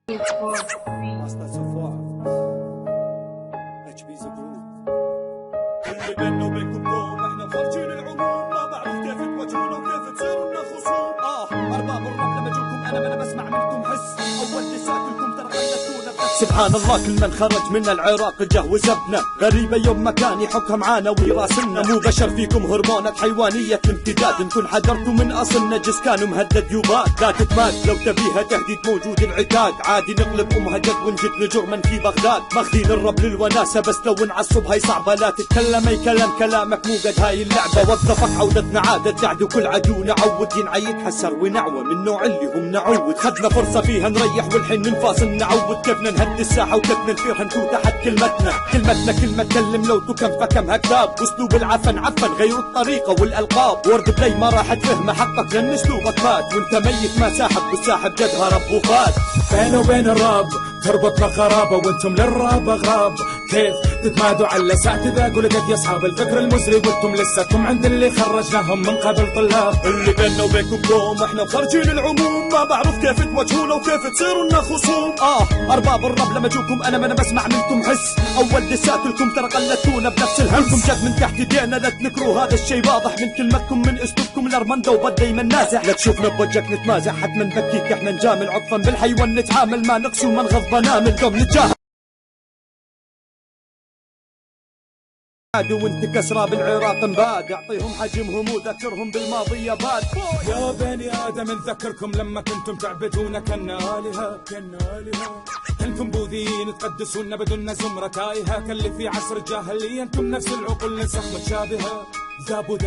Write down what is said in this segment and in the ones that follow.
Master Safar HB زبون اللي بيننا وبينكم كوم احنا خارجين العموم ما بعرف كيف تواجهونا وكيف تصيروا لنا خصوم ارباب الراب لما اجوكم انا بسمع منكم حس اول لساتكم ترى خلتونا سبحان الله كل من خرج من العراق جه وسبنا غريبة يوم ما كان يحكها معانا ويراسلنا مو بشر فيكم هرمونات حيوانية امتداد نكون حذرتوا من اصل نجس كانوا مهدد يوبات لا تتماد لو تبيها تهديد موجود العتاد عادي نقلب امها جد ونجد لجرما في بغداد ماخذين الرب للوناسة بس لو نعصب هاي صعبة لا تتكلم اي كلامك مو قد هاي اللعبة وظفك عودتنا عادة تعدو كل عدو نعود ينعيد حسر ونعوى من نوع اللي هم نعود خدنا فرصة فيها نريح والحين ننفاصل نعود كيفنا نهدي الساحة وكيف ننفيها نفوت تحت كلمتنا كلمة تكلم لو تكم فكمها كتاب واسلوب العفن غيروا الطريقة والألقاب وورد بلاي ما راح تفهمه حقك لأن اسلوبك مات وانت ميت ما ساحب والساحب جد هرب وفات بينه وبين الراب تربطنا خرابة وانتم للراب اغراب كيف تتمادوا على ساعة ذا قولك يا اصحاب الفكر المزري وانتم لساتكم عند اللي خرجناهم من قبل طلاب اللي بيننا وبينكم كوم احنا خارجين العموم ما بعرف كيف تواجهونا وكيف تصيروا لنا خصوم ارباب الراب لما اجوكم انا بسمع منكم حس اول دسات لكم ترى قلتونا بنفس الهمكم جد من تحت ايدينا لا تنكروا هذا الشيء واضح من كلمتكم من اسلوبكم الارمندا وبد دايما نازح لا تشوفنا بوجهك نتمازح حتما نبكيك احنا نجامل عطفا بالحيوان نتعامل ما نقسو ما نغض بنامل قوم نتجاهل وانت كسرى بالعراق مباد اعطيهم حجمهم وذكرهم بالماضي يا باد يا بني ادم نذكركم لما كنتم تعبدون كنا آلهة كنتم بوذيين تقدسون بدون زمرة تايهة كاللي في عصر الجاهلية انتم نفس العقول نسخ متشابهة ذابوا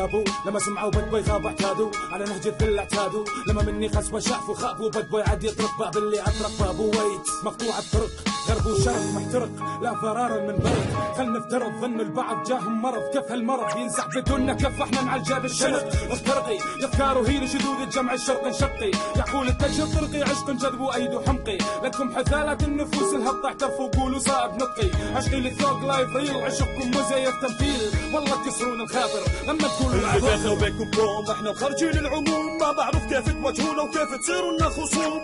لما سمعوا بدبي غابوا اعتادوا على نهج الذل اعتادوا لما مني خسوة شافوا خافوا بدبي عاد يطرق باب اللي اطرق بابه ويت مقطوع الطرق غرب وشرق محترق لا فرار من برق خل نفترض ظن البعض جاهم مرض كيف هالمرض ينزع بدون كف احنا نعالجه بالشرق اخترقي افكاره هي لشذوذ الجمع الشرقي شقي يعقول التجه طرقي عشق جذب ايد حمقي لكم حثالة النفوس الهبطة احترفوا قولوا صائب نطقي عشقي للثوق لايف ريل عشقكم مزيف تمثيل والله تكسرون الخاطر لما تقولوا اللي بيننا وبينكم كوم احنا خارجين العموم ما بعرف كيف تواجهونا وكيف تصيروا لنا خصوم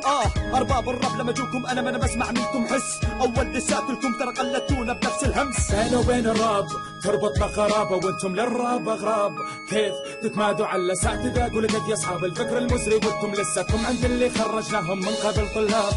ارباب الراب لما اجوكم انا بسمع منكم حس اول دسات لكم ترى قلتونا بنفس الهمس بينه وبين الراب تربطنا خرابة وانتم للراب اغراب كيف تتمادوا على ساعة ذا قولك يا اصحاب الفكر المزري وانتم لساتكم عند اللي خرجناهم من قبل طلاب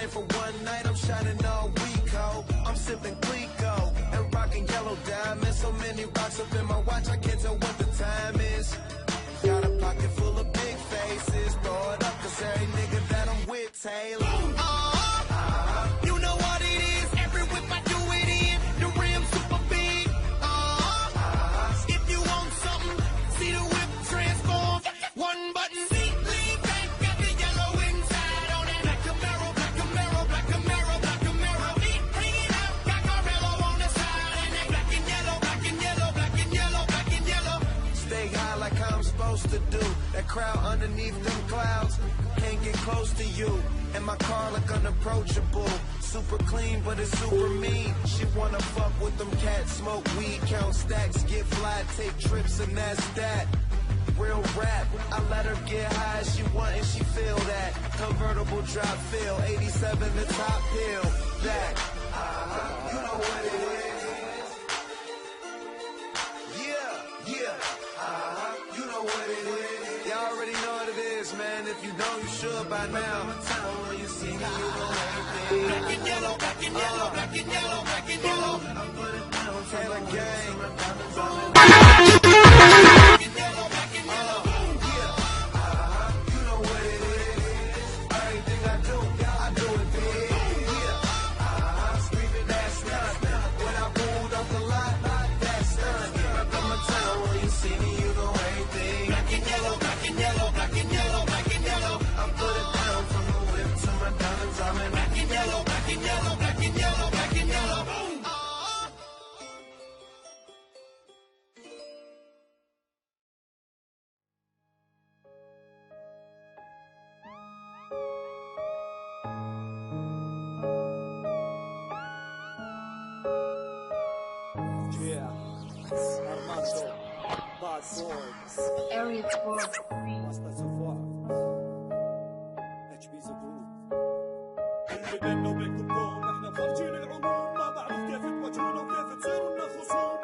ain't for one night, I'm shining all week, ho. I'm sipping Clico and rocking yellow diamonds. So many rocks up in my watch, I can't tell what the time is. Got a pocket full of big faces, throw it up, cause every nigga that I'm with, Taylor. You know what it is, every whip I do it in, the rim super big. If you want something, see the whip transform, one button. See, lean back, got the yellow inside on it. Black Camaro, black Camaro, black Camaro, black Camaro. Hang it out, got Carmelo on the side, and they black and yellow, black and yellow, black and yellow, black and yellow. Stay high like I'm supposed to do. That crowd underneath them clouds can't get close to you. And my car look unapproachable. Super clean, but it's super mean. She wanna fuck with them cats, smoke weed, count stacks, get fly, take trips, and that's that. Real rap, I let her get high as she want and she feel that. Convertible drop feel, 87 the top hill. Back, you know what it is. Yeah, you know what it is. Y'all already know what it is, man. If you don't, you should by now. When you see me, you know everything. Black and yellow, black and yellow, black and yellow, black and yellow. Taylor gang. Area 4. اللي بيننا وبينكم كون احنا خارجين العموم ما بعرف كيف تواجهونا وكيف تصيروا لنا خصوم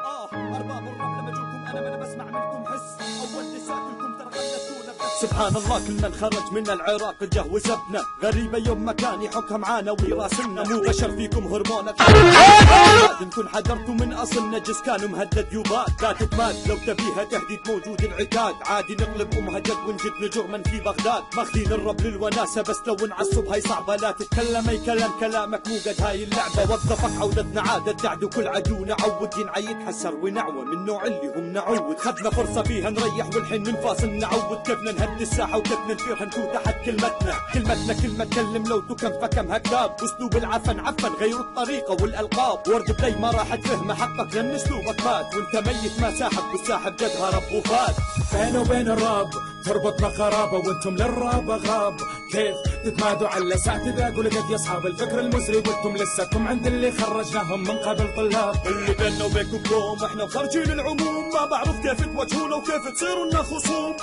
ارباب الراب لما اجوكم انا ما بسمع منكم حس اول لساتكم ترى غلتونا. سبحان الله كل من خرج من العراق جه وسبنا غريبة يوم ما كان يحكها معانا ويراسلنا مو بشر فيكم هرمونات لازم نكون حذرتوا من اصل نجس كانوا مهدد يوبات لا تتماد لو تبيها تهديد موجود العتاد عادي نقلب مهجد ونجد نجوما في بغداد ماخذين الرب للوناسة بس لو نعصب هاي صعبة لا تتكلم اي كلام كلامك مو قد هاي اللعبة وظفك عودتنا عادة تعدو كل عدو نعود ينعيد حسر ونعوى من نوع اللي هم نعود خذنا فرصة فيها نريح والحين ننفاصل نعود كيفنا نهدي الساحة وكيف ننفير هنكون تحت كلمتنا كلمة تكلم لو تكم فكم هكذاب اسلوب العفن غيروا الطريقة والالقاب ورد بلاي ما راح تفهمه حقك لان اسلوبك مات وانت ميت ما ساحب والساحب جدها رب وفات. بينه وبين الراب تربطنا خرابة وانتم للراب غاب كيف تتمادوا على الاساتذة قولوا يا اصحاب الفكر المزري وانتم لساتكم عند اللي خرجناهم من قبل طلاب. اللي بيننا وبينكم احنا خارجين العموم ما بعرف كيف تواجهونا وكيف تصيروا لنا خصوم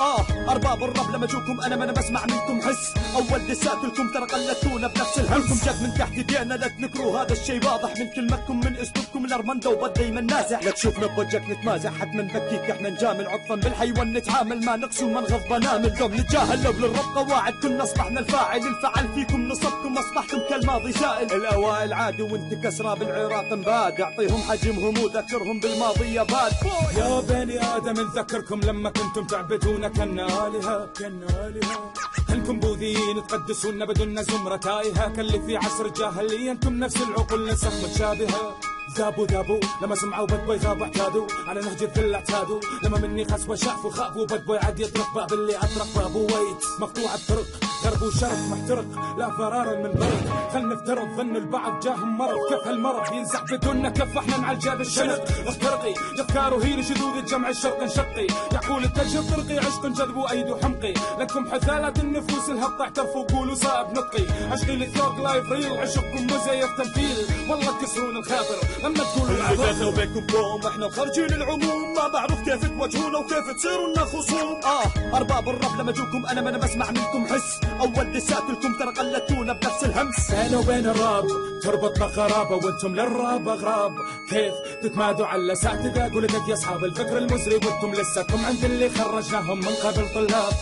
ارباب الراب لما اجوكم انا ما بسمع منكم حس اول دساتكم ترى قلتونا بنفس الهمكم جد من تحت ايدينا لا تنكروا هذا الشيء واضح من كلمتكم من اسلوبكم الارمندا وبد دايما نازح لا تشوفنا بوجهك نتمازح حتما نبكيك احنا نجامل عطفا بالحيوان نتعامل ما نقسو ما نغض بنامل دوم نتجاهل لو للرب قواعد كنا اصبحنا الفاعل الفعل فيكم نصبكم اصبحتم كالماضي سائل الاوائل عادي وانت كسرى بالعراق مباد اعطيهم حجمهم وذكرهم بالماضي يا باد. يا بني آدم نذكركم لما كنتم تعبدون كنا آلهة انكم بوذيين تقدسونا بدون زمرة تايهة كاللي في عصر الجاهلية انتم نفس العقول نسخ متشابهة. ذابوا لما سمعوا بدبوي ذابوا اعتادوا على نهج الذل اعتادوا لما مني خسوة شافوا خافوا بدبوي عاد يطرق باب اللي اطرق بابو ويت مقطوع الطرق غرب وشرق محترق لا فرارا من برد خل نفترض ظن البعض جاهم مرض كيف هالمرض ينزع بدون كف احنا نعالجه بالشنق اخترقي افكاره هي لشذوذ الجمع الشرق انشقي يقول التجه طرقي عشق جذبوا ايد حمقي لكم حثالة النفوس الهبط اعترفوا قولوا صائب نطقي عشقي للثوق لايف ريل عشقكم مزيف تمثيل والله تكسرون الخاطر لما تقولوا اللي بيننا وبينكم كوم احنا خارجين العموم ما بعرف كيف تواجهونا وكيف تصيروا لنا خصوم ارباب الراب لما اجوكم انا ما بسمع منكم حس اول دساتكم ترى قلتونا بنفس الهمس. بينه وبين الراب تربطنا خرابة وانتم للراب غراب كيف تتمادوا على الاساتذة قولوا يا اصحاب الفكر المزري وانتم لساتكم عند اللي خرجناهم من قبل طلاب.